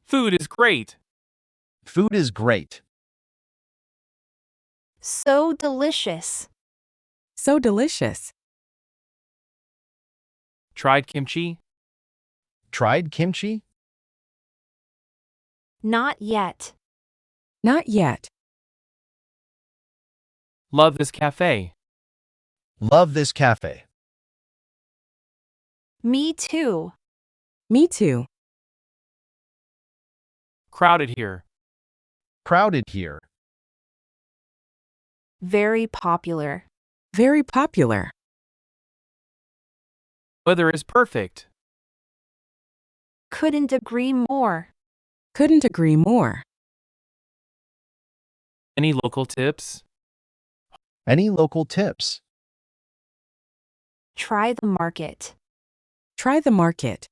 Food is great. Food is great. So delicious. So delicious. Tried kimchi? Tried kimchi? Not yet. Not yet. Love this cafe. Love this cafe. Me too. Me too. Crowded here. Crowded here. Very popular. Very popular. Weather is perfect. Couldn't agree more. Couldn't agree more. Any local tips? Any local tips? Try the market. Try the market.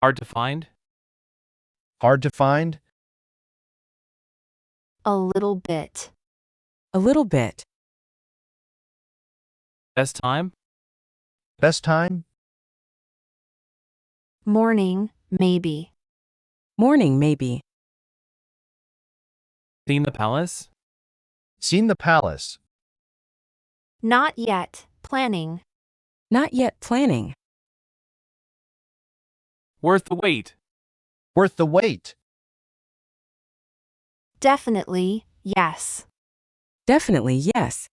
Hard to find? Hard to find? A little bit. A little bit. Best time? Best time? Morning, maybe. Morning, maybe. Seen the palace? Seen the palace? Not yet. Planning. Not yet planning. Worth the wait. Worth the wait? Definitely, yes. Definitely yes.